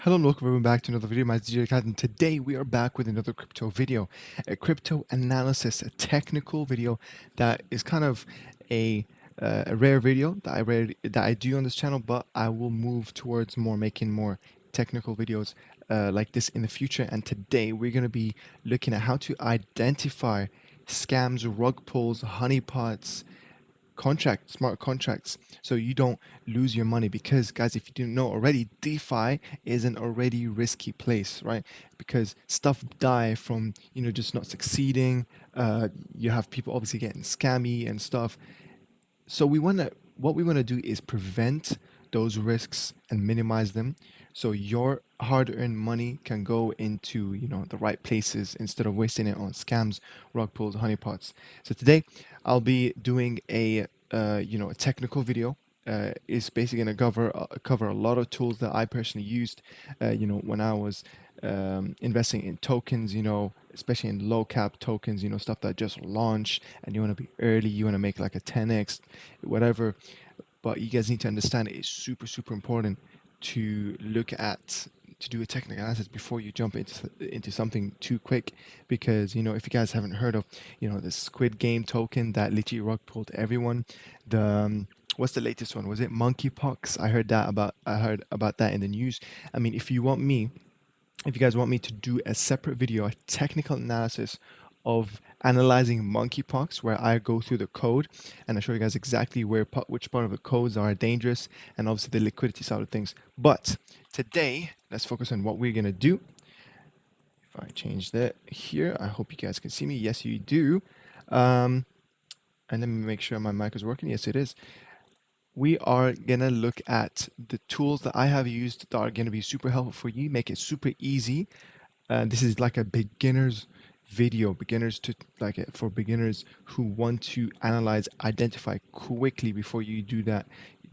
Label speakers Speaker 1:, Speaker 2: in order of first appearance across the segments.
Speaker 1: Hello and welcome everyone back to another video. My name is DJ Cat, and today we are back with another crypto video, a crypto analysis, a technical video that is kind of a a rare video that I do on this channel, but I will move towards making more technical videos like this in the future. And today we're going to be looking at how to identify scams, rug pulls, honeypots, smart contracts, so you don't lose your money. Because guys, if you didn't know already, DeFi is an already risky place, right? Because stuff die from just not succeeding. You have people obviously getting scammy and stuff. So what we want to do is prevent those risks and minimize them, so your hard-earned money can go into the right places instead of wasting it on scams, rug pulls, honeypots. So today I'll be doing a technical video. It's basically going to cover a lot of tools that I personally used when I was investing in tokens, especially in low cap tokens, stuff that just launched and you want to be early, you want to make like a 10x, whatever. But you guys need to understand it's super, super important to do a technical analysis before you jump into something too quick. Because if you guys haven't heard of the Squid Game token that literally rug pulled everyone, the what's the latest one? Was it monkeypox? I heard about that in the news. I mean, if you guys want me to do a separate video, a technical analysis of analyzing monkeypox, where I go through the code and I show you guys exactly which part of the codes are dangerous, and obviously the liquidity side of things. But today, let's focus on what we're gonna do. If I change that here, I hope you guys can see me. Yes, you do. And let me make sure my mic is working. Yes, it is. We are gonna look at the tools that I have used that are gonna be super helpful for you, make it super easy. This is like a beginner's video, for beginners who want to identify quickly before you do that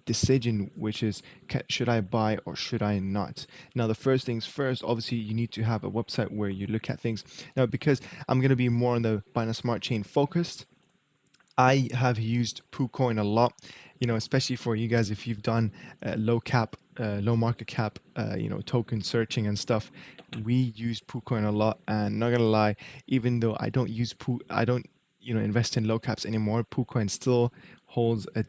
Speaker 1: decision, which is, should I buy or should I not? Now, the first things first, obviously you need to have a website where you look at things. Now, because I'm going to be more on the Binance Smart Chain focused, I have used PooCoin a lot, especially for you guys if you've done low market cap, token searching and stuff. We use PooCoin a lot, and not gonna lie, even though I don't, invest in low caps anymore, PooCoin still holds a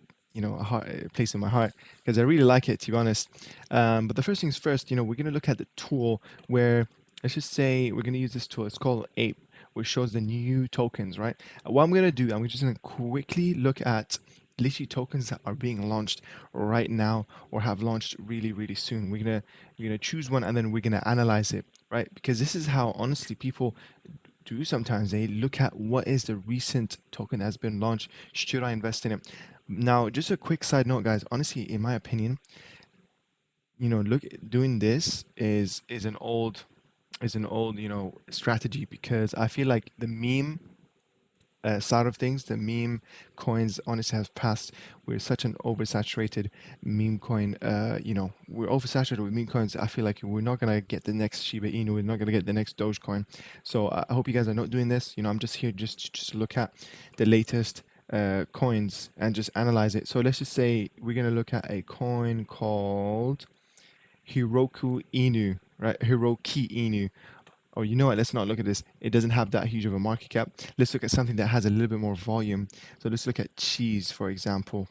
Speaker 1: place in my heart because I really like it, to be honest. But the first things first, we're gonna look at the tool where, let's just say we're gonna use this tool. It's called Ape, which shows the new tokens, right? What I'm gonna do, I'm just gonna quickly look at literally tokens that are being launched right now or have launched really, really soon. We're gonna choose one and then we're gonna analyze it, right? Because this is how honestly people do sometimes. They look at what is the recent token that has been launched. Should I invest in it? Now, just a quick side note, guys. Honestly, in my opinion, doing this is an old strategy, because I feel like the meme side of things, the meme coins, honestly has passed. We're such an oversaturated meme coin. We're oversaturated with meme coins. I feel like we're not gonna get the next Shiba Inu. We're not gonna get the next Dogecoin. So I hope you guys are not doing this. I'm just here just to look at the latest coins and just analyze it. So let's just say we're gonna look at a coin called Hiroku Inu, right? Hiroki Inu. Or you know what, let's not look at this. It doesn't have that huge of a market cap. Let's look at something that has a little bit more volume. So let's look at cheese, for example.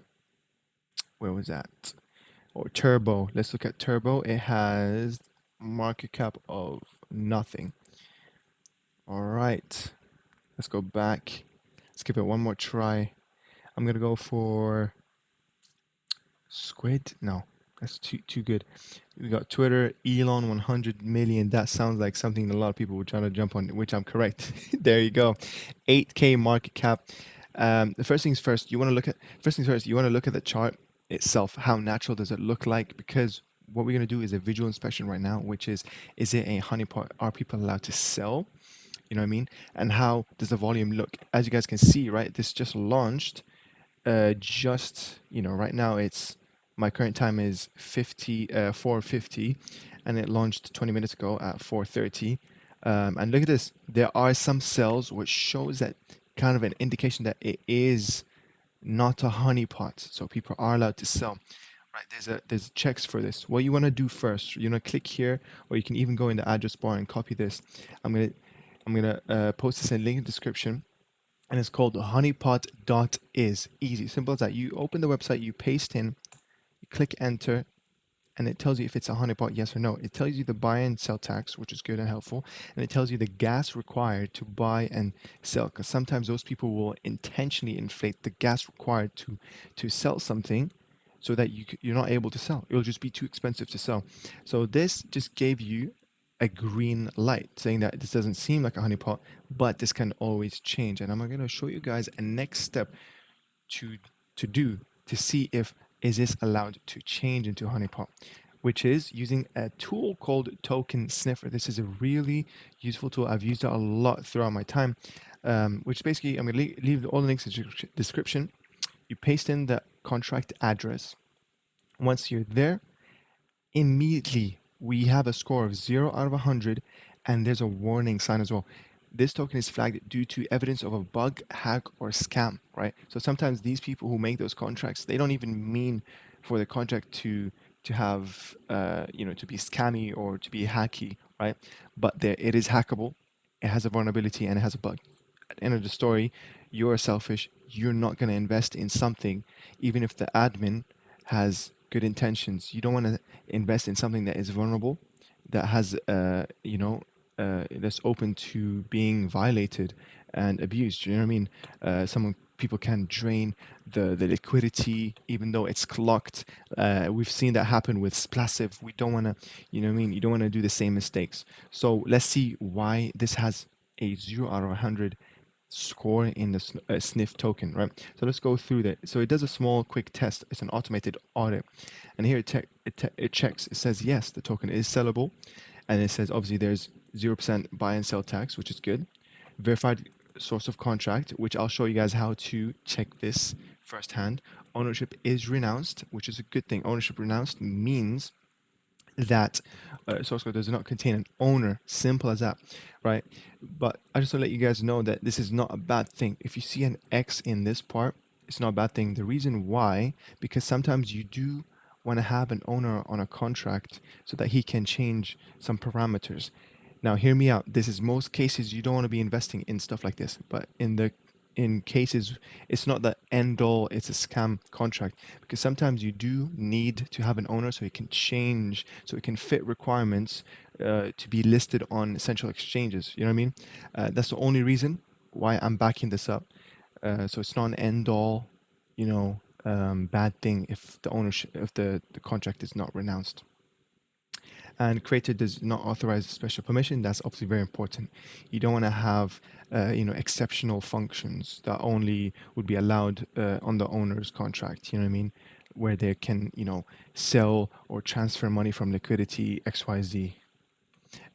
Speaker 1: Where was that? Or Turbo. Let's look at Turbo. It has market cap of nothing. All right. Let's go back. Let's give it one more try. I'm going to go for Squid. No, that's too good. We got Twitter, Elon 100 million. That sounds like something a lot of people were trying to jump on, which I'm correct. There you go. 8K market cap. The first things first, you want to look at the chart itself. How natural does it look like? Because what we're going to do is a visual inspection right now, which is it a honeypot? Are people allowed to sell? You know what I mean? And how does the volume look? As you guys can see, right, this just launched. Right now my current time is 4:50, and it launched 20 minutes ago at 4:30. And look at this. There are some cells, which shows that kind of an indication that it is not a honeypot. So people are allowed to sell. right? There's checks for this. What you want to do first, you want to click here, or you can even go in the address bar and copy this. I'm gonna post this in link in the description, and it's called honeypot.is. Easy, simple as that. You open the website, you paste in, you click enter, and it tells you if it's a honeypot, yes or no. It tells you the buy and sell tax, which is good and helpful, and it tells you the gas required to buy and sell. Because sometimes those people will intentionally inflate the gas required to sell something, so that you're not able to sell. It'll just be too expensive to sell. So this just gave you a green light, saying that this doesn't seem like a honeypot, but this can always change. And I'm going to show you guys a next step to do to see if is this allowed to change into honeypot, which is using a tool called token sniffer. This is a really useful tool. I've used it a lot throughout my time, which basically I'm going to leave all the links in the description. You paste in the contract address. Once you're there, immediately we have a score of 0 out of 100, and there's a warning sign as well. This token is flagged due to evidence of a bug, hack, or scam, right? So sometimes these people who make those contracts, they don't even mean for the contract to have to be scammy or to be hacky, right? But it is hackable, it has a vulnerability, and it has a bug. At the end of the story, you're selfish. You're not going to invest in something, even if the admin has good intentions. You don't want to invest in something that is vulnerable, that has, that's open to being violated and abused. You know what I mean? People can drain the liquidity even though it's clocked. We've seen that happen with Splassive. We don't want to, you know what I mean? You don't want to do the same mistakes. So let's see why this has a 0 out of 100 score in the sniff token, right? So let's go through that. So it does a small quick test. It's an automated audit, and here it checks. It says yes, the token is sellable, and it says obviously there's 0% buy and sell tax, which is good. Verified source of contract, which I'll show you guys how to check this firsthand. Ownership is renounced, which is a good thing. Ownership renounced means that source code does not contain an owner. Simple as that, right? But I just want to let you guys know that this is not a bad thing. If you see an X in this part, it's not a bad thing. The reason why, because sometimes you do want to have an owner on a contract so that he can change some parameters. Now, hear me out. This is most cases you don't want to be investing in stuff like this, but in cases it's not the end all, it's a scam contract, because sometimes you do need to have an owner so it can change, so it can fit requirements to be listed on central exchanges. You know what I mean? That's the only reason why I'm backing this up. So it's not an end all, bad thing if the ownership, if the contract is not renounced. And creator does not authorize special permission. That's obviously very important. You don't want to have exceptional functions that only would be allowed on the owner's contract. You know what I mean? Where they can sell or transfer money from liquidity XYZ.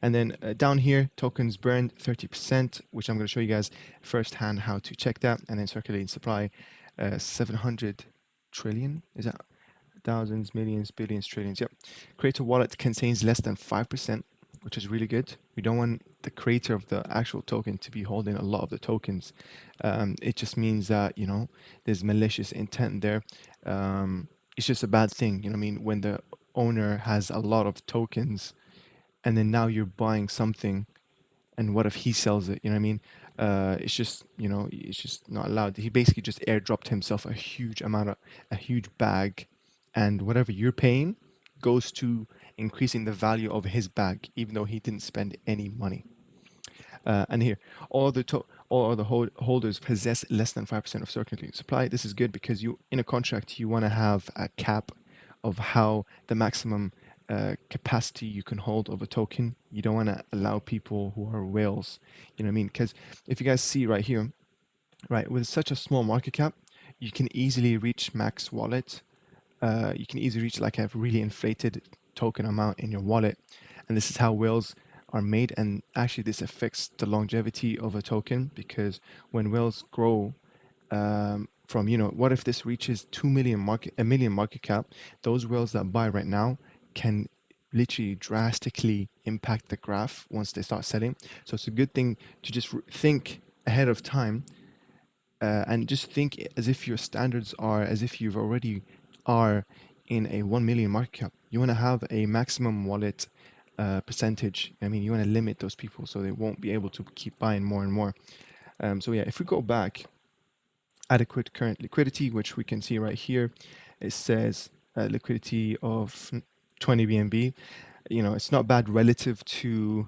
Speaker 1: And then down here, tokens burned 30%, which I'm going to show you guys firsthand how to check that. And then circulating supply, 700 trillion. Is that thousands, millions, billions, trillions? Yep. Creator wallet contains less than 5%, which is really good. We don't want the creator of the actual token to be holding a lot of the tokens. It just means that, there's malicious intent there. It's just a bad thing, what I mean? When the owner has a lot of tokens and then now you're buying something, and what if he sells it? You know what I mean? It's just not allowed. He basically just airdropped himself a huge bag, and whatever you're paying goes to increasing the value of his bag, even though he didn't spend any money. And here, all the holders possess less than 5% of circulating supply. This is good because in a contract you want to have a cap of how the maximum capacity you can hold of a token. You don't want to allow people who are whales. You know what I mean? Because if you guys see right here, right, with such a small market cap, you can easily reach max wallet. You can easily reach like a really inflated token amount in your wallet, and this is how whales are made. And actually this affects the longevity of a token, because when whales grow from what if this reaches a million market cap, those whales that buy right now can literally drastically impact the graph once they start selling. So it's a good thing to just think ahead of time, and just think as if your standards are as if you've already are in a 1 million market cap. You want to have a maximum wallet percentage. I mean, you want to limit those people so they won't be able to keep buying more and more. So yeah, if we go back, adequate current liquidity, which we can see right here, it says liquidity of 20 BNB. You know, it's not bad relative to,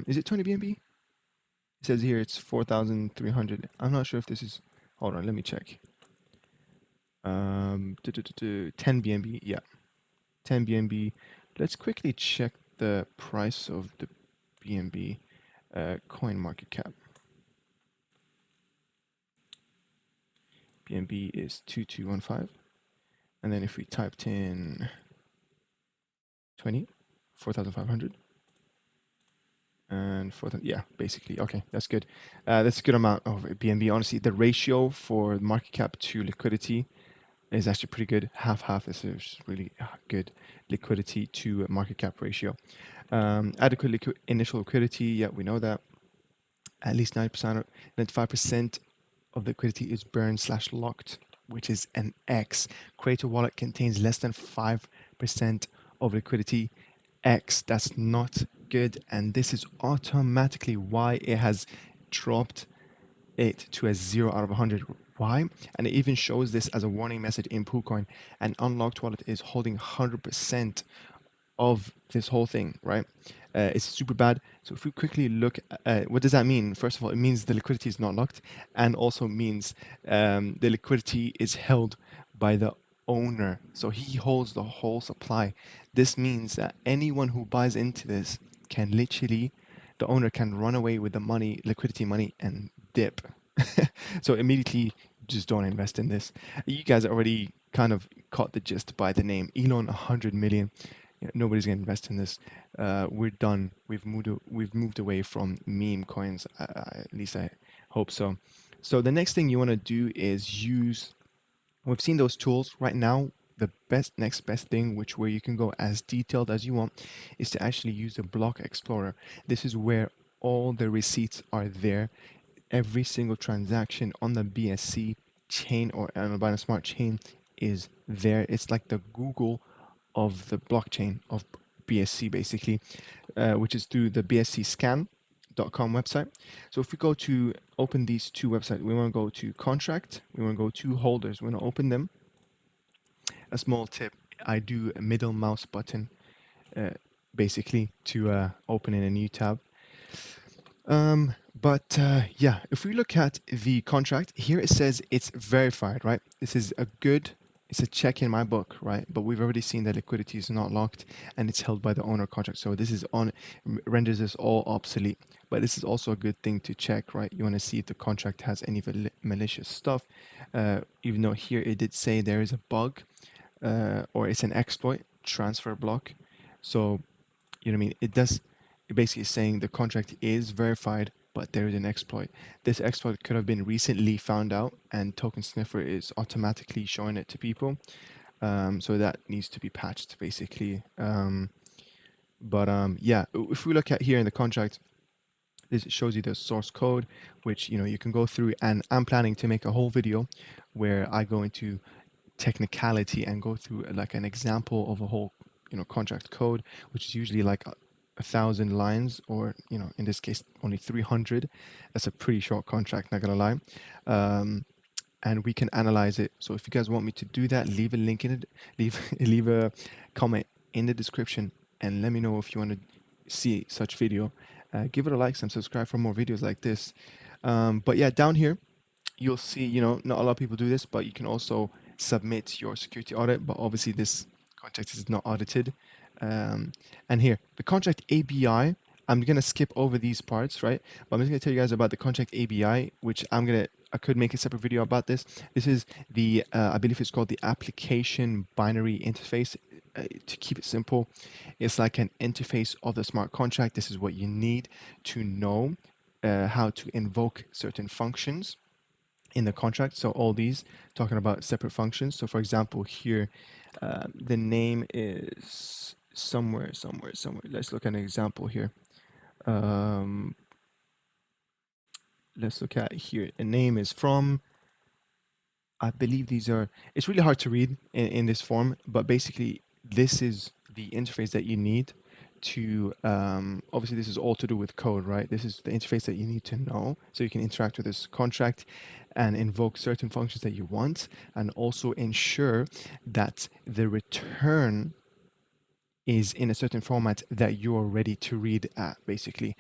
Speaker 1: is it 20 BNB? It says here it's 4,300. I'm not sure if this is, hold on, let me check. 10 BNB, yeah, 10 BNB. Let's quickly check the price of the BNB coin market cap. BNB is 2215. And then if we typed in 20, 4,500. And 4,000, yeah, basically, okay, that's good. That's a good amount of BNB. Honestly, the ratio for market cap to liquidity is actually pretty good. Half. This is really good liquidity to market cap ratio. Adequate initial liquidity, yeah, we know that. At least 9%, 95% of liquidity is burned/locked, which is an X. Creator wallet contains less than 5% of liquidity. X, that's not good, and this is automatically why it has dropped it to a 0 out of 100. Why? And it even shows this as a warning message in PooCoin. An unlocked wallet is holding 100% of this whole thing, right? It's super bad. So if we quickly look, what does that mean? First of all, it means the liquidity is not locked, and also means the liquidity is held by the owner. So he holds the whole supply. This means that anyone who buys into this can literally, the owner can run away with the money, liquidity money, and dip. So immediately just don't invest in this. You guys already kind of caught the gist by the name. Elon, 100 million. You know, nobody's gonna invest in this. We're done. We've moved away from meme coins. At least I hope so. So the next thing you want to do is use. We've seen those tools right now. The next best thing, which where you can go as detailed as you want, is to actually use the block explorer. This is where all the receipts are there. Every single transaction on the BSC chain or on the Binance Smart chain is there. It's like the Google of the blockchain of BSC, basically, which is through the bscscan.com website. So if we go to open these two websites, we want to go to contract, we want to go to holders, we want to open them. A small tip, I do a middle mouse button basically to open in a new tab. Yeah, if we look at the contract here, it says it's verified, right? This is it's a check in my book, right? But we've already seen that liquidity is not locked and it's held by the owner contract. So this is renders this all obsolete. But this is also a good thing to check, right? You want to see if the contract has any malicious stuff. Even though here it did say there is a bug or it's an exploit transfer block. So, you know what I mean? It basically is saying the contract is verified, but there is an exploit. This exploit could have been recently found out, and Token Sniffer is automatically showing it to people. So that needs to be patched, basically. Yeah, if we look at here in the contract, this shows you the source code, which you can go through. And I'm planning to make a whole video where I go into technicality and go through like an example of a whole contract code, which is usually like 1,000 lines, or in this case only 300. That's a pretty short contract, not gonna lie. And we can analyze it. So if you guys want me to do that, leave a link in it, leave a comment in the description, and let me know if you want to see such video. Give it a like and subscribe for more videos like this. But yeah, down here you'll see, not a lot of people do this, but you can also submit your security audit. But obviously this contract is not audited. And here, the contract ABI, I'm going to skip over these parts, right? But I'm just going to tell you guys about the contract ABI, which I could make a separate video about this. This is the, I believe it's called the application binary interface. To keep it simple, it's like an interface of the smart contract. This is what you need to know how to invoke certain functions in the contract. So all these talking about separate functions. So for example, here, the name is somewhere. Let's look at an example here. Let's look at here. A name is from I believe these are, it's really hard to read in this form, but basically this is the interface that you need to, obviously this is all to do with code, right? This is the interface that you need to know so you can interact with this contract and invoke certain functions that you want, and also ensure that the return is in a certain format that you're ready to read at, basically.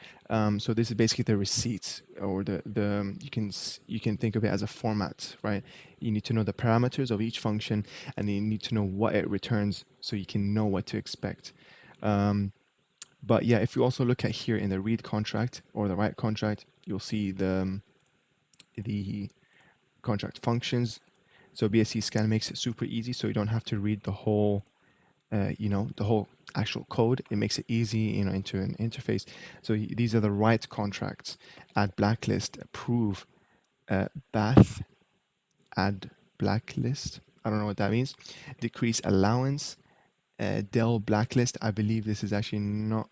Speaker 1: So this is basically the receipts, or the you can think of it as a format, right? You need to know the parameters of each function, and you need to know what it returns so you can know what to expect. But yeah, if you also look at here in the read contract or the write contract, you'll see the contract functions. So BSC scan makes it super easy, so you don't have to read the whole the whole actual code. It makes it easy, into an interface. So these are the write contracts: add blacklist, approve, bath, add blacklist. I don't know what that means. Decrease allowance, del blacklist. I believe this is actually not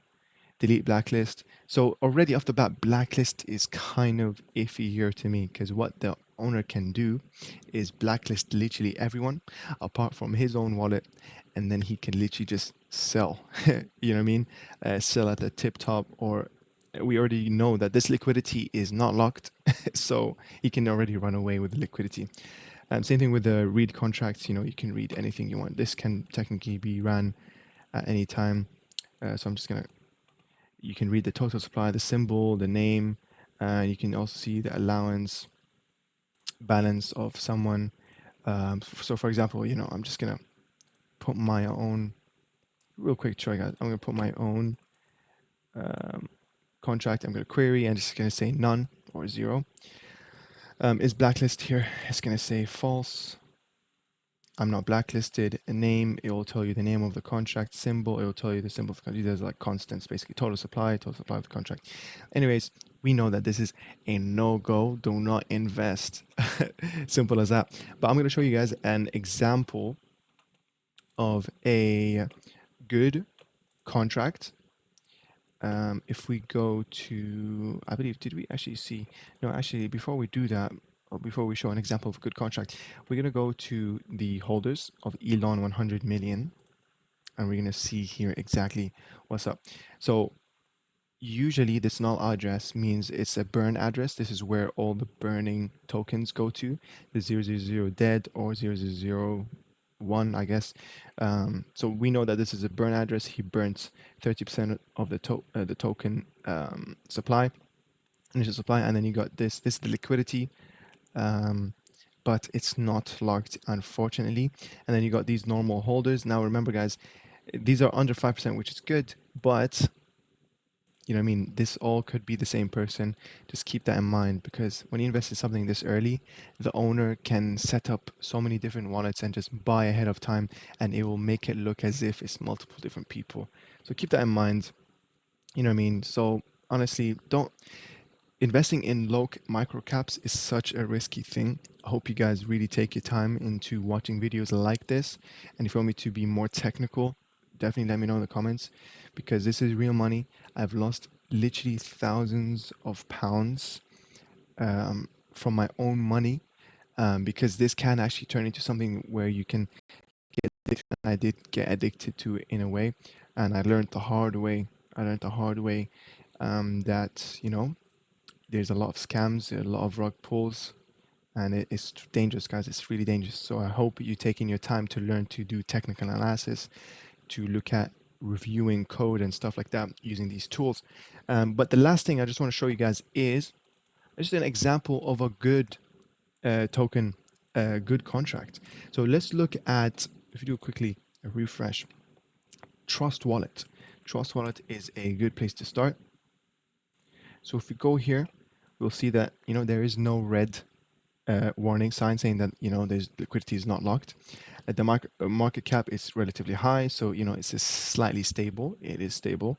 Speaker 1: delete blacklist. So already off the bat, blacklist is kind of iffy here to me, because what the owner can do is blacklist literally everyone apart from his own wallet, and then he can literally just sell. You know what I mean? Sell at the tip top, or we already know that this liquidity is not locked, so he can already run away with the liquidity. Same thing with the read contracts. You can read anything you want. This can technically be ran at any time. So I'm just gonna you can read the total supply, the symbol, the name. You can also see the allowance balance of someone. So for example, I'm just gonna put my own real quick try, guys. I'm gonna put my own contract. I'm gonna query and just gonna say none or zero. Is blacklist here? It's gonna say false. I'm not blacklisted. A name, it will tell you the name of the contract. Symbol, it will tell you the symbol of the contract. There's like constants, basically. Total supply of the contract. Anyways, we know that this is a no-go. Do not invest. Simple as that. But I'm going to show you guys an example of a good contract. If we go to, I believe, did we actually see? No, actually, before we do that, or before we show an example of a good contract, we're going to go to the holders of Elon 100 million, and we're going to see here exactly what's up. So usually this null address means it's a burn address. This is where all the burning tokens go to, the 000 dead or 001, I guess. So we know that this is a burn address. He burns 30% of the token supply, initial supply, and then you got this is the liquidity, but it's not locked, unfortunately. And then you got these normal holders. Now remember, guys, these are under 5%, which is good, but you know what I mean, this all could be the same person. Just keep that in mind, because when you invest in something this early, the owner can set up so many different wallets and just buy ahead of time, and it will make it look as if it's multiple different people. So keep that in mind. You know what I mean? So honestly, don't investing in micro caps is such a risky thing. I hope you guys really take your time into watching videos like this. And if you want me to be more technical, definitely let me know in the comments, because this is real money. I've lost literally thousands of pounds from my own money, because this can actually turn into something where you can get addicted. I did get addicted to it in a way, and I learned the hard way. That there's a lot of scams, a lot of rug pulls, and it's dangerous, guys. It's really dangerous. So I hope you're taking your time to learn to do technical analysis, to look at reviewing code and stuff like that using these tools. But the last thing I just want to show you guys is just an example of a good token, good contract. So let's look at, if you do quickly a refresh, Trust Wallet. Trust Wallet is a good place to start. So if we go here, we'll see that there is no red warning sign saying that there's liquidity is not locked. The market cap is relatively high, so it's slightly stable. It is stable,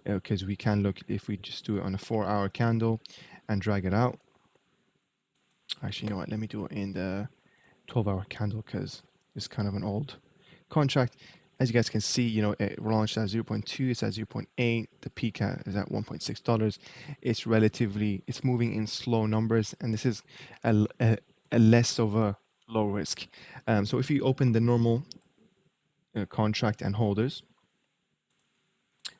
Speaker 1: because we can look, if we just do it on a 4-hour candle and drag it out. Actually, you know what? Let me do it in the 12-hour candle, because it's kind of an old contract. As you guys can see, it launched at 0.2, it's at 0.8, the peak is at $1.6. It's moving in slow numbers, and this is a less of a low risk. So if you open the normal contract and holders,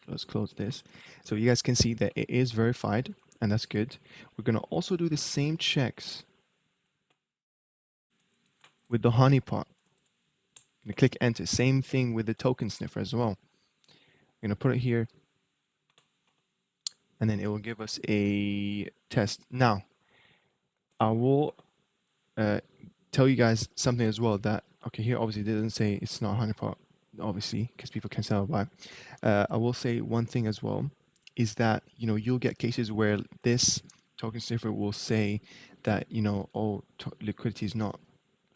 Speaker 1: let's close this. So you guys can see that it is verified, and that's good. We're going to also do the same checks with the honeypot. I'm going to click enter. Same thing with the token sniffer as well. I'm going to put it here, and then it will give us a test. Now, I will tell you guys something as well that, okay, here obviously it doesn't say it's not honeypot, obviously, because people can sell by. I will say one thing as well is that, you'll get cases where this token sniffer will say that, oh, liquidity is not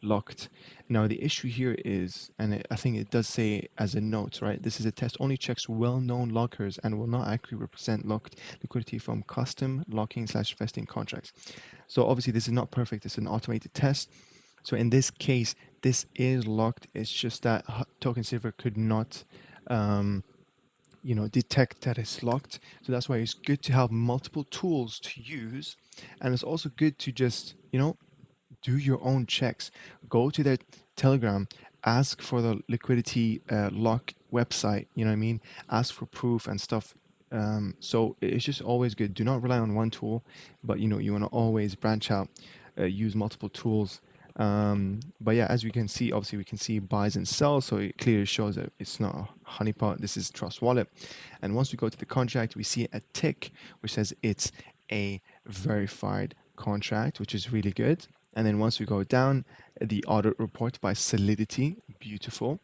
Speaker 1: locked. Now, the issue here is, and I think it does say as a note, right? This is a test only checks well-known lockers and will not accurately represent locked liquidity from custom locking/vesting contracts. So obviously this is not perfect. It's an automated test. So in this case, this is locked. It's just that token saver could not, detect that it's locked. So that's why it's good to have multiple tools to use, and it's also good to just, do your own checks. Go to their Telegram, ask for the liquidity lock website. You know what I mean? Ask for proof and stuff. So it's just always good. Do not rely on one tool, but you want to always branch out, use multiple tools. But yeah, as we can see, obviously we can see buys and sells, so it clearly shows that it's not a honeypot. This is Trust Wallet. And once we go to the contract, we see a tick which says it's a verified contract, which is really good. And then once we go down, the audit report by Solidity, beautiful.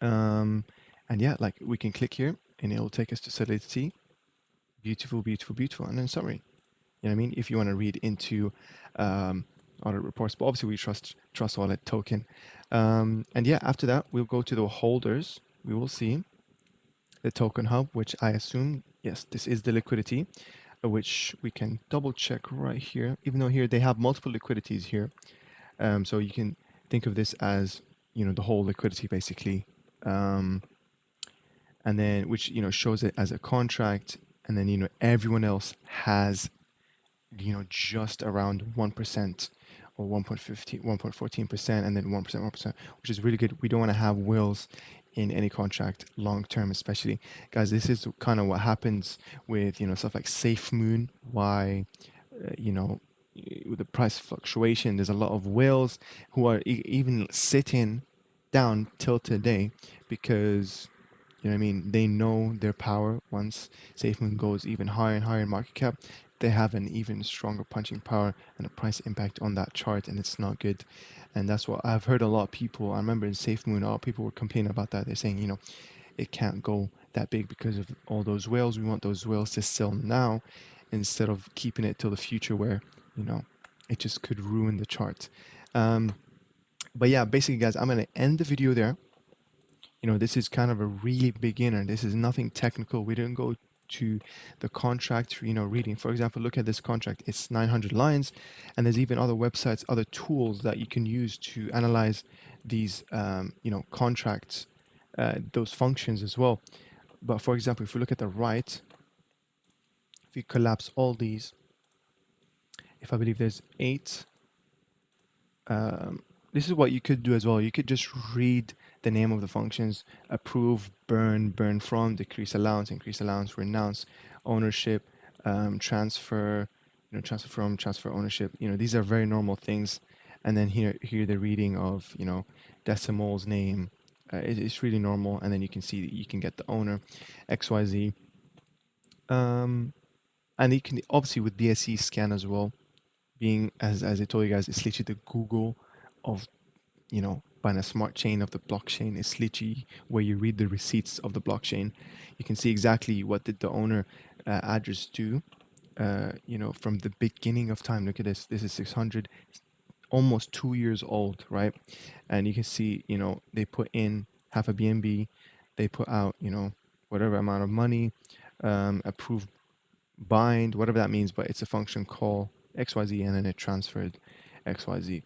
Speaker 1: And yeah, like we can click here and it will take us to Solidity. Beautiful, beautiful, beautiful. And then summary. You know what I mean? If you want to read into audit reports, but obviously we trust wallet token. And yeah, after that, we'll go to the holders. We will see the token hub, which I assume, yes, this is the liquidity, which we can double check right here, even though here they have multiple liquidities here. So you can think of this as, the whole liquidity basically. And then, which, shows it as a contract. And then, everyone else has, just around 1% or 1.15, 1.14%, and then 1%, 1%, which is really good. We don't want to have wills in any contract long term, especially. Guys, this is kind of what happens with, stuff like Safe Moon, why, with the price fluctuation, there's a lot of whales who are even sitting down till today because, you know what I mean, they know their power. Once SafeMoon goes even higher and higher in market cap, they have an even stronger punching power and a price impact on that chart, and it's not good. And that's what I've heard a lot of people. I remember in SafeMoon, a lot of people were complaining about that. They're saying, it can't go that big because of all those whales. We want those whales to sell now instead of keeping it till the future where, it just could ruin the chart. But yeah, basically, guys, I'm going to end the video there. This is kind of a really beginner. This is nothing technical. We didn't go to the contract, reading. For example, look at this contract. It's 900 lines, and there's even other websites, other tools that you can use to analyze these, contracts, those functions as well. But for example, if we look at the right, if you collapse all these, if I believe there's 8, this is what you could do as well. You could just read the name of the functions: approve, burn from, decrease allowance, increase allowance, renounce, ownership, transfer, transfer from, transfer ownership. These are very normal things. And then here the reading of, decimals, name. It's really normal. And then you can see that you can get the owner, XYZ. And you can obviously with BSC scan as well, being as I told you guys, it's literally the Google of, buying a smart chain of the blockchain. It's literally where you read the receipts of the blockchain. You can see exactly what did the owner address do, from the beginning of time. Look at this. This is 600, almost 2 years old, right? And you can see, they put in half a BNB, they put out, whatever amount of money, approve, bind, whatever that means, but it's a function call XYZ, and then it transferred XYZ.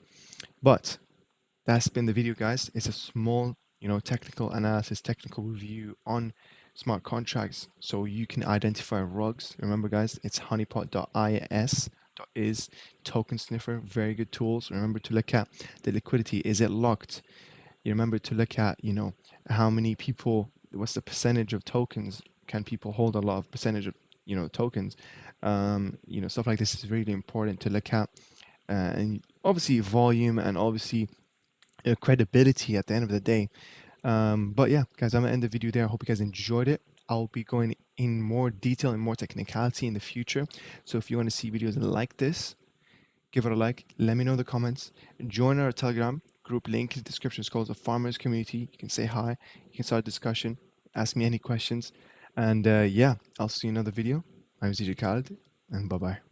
Speaker 1: But that's been the video, guys. It's a small, technical analysis, technical review on smart contracts so you can identify rugs. Remember, guys, it's honeypot.is, crypto is token sniffer, very good tools. Remember to look at the liquidity. Is it locked? You remember to look at, how many people, what's the percentage of tokens? Can people hold a lot of percentage of, tokens? Stuff like this is really important to look at. And obviously volume and obviously credibility at the end of the day. But yeah, guys, I'm gonna end the video there. I hope you guys enjoyed it. I'll be going in more detail and more technicality in the future. So if you want to see videos like this, give it a like. Let me know in the comments. Join our Telegram group, link in the description. It's called the Farmers Community. You can say hi. You can start a discussion. Ask me any questions. And yeah, I'll see you in another video. I'm ZJ Khaled, and bye bye.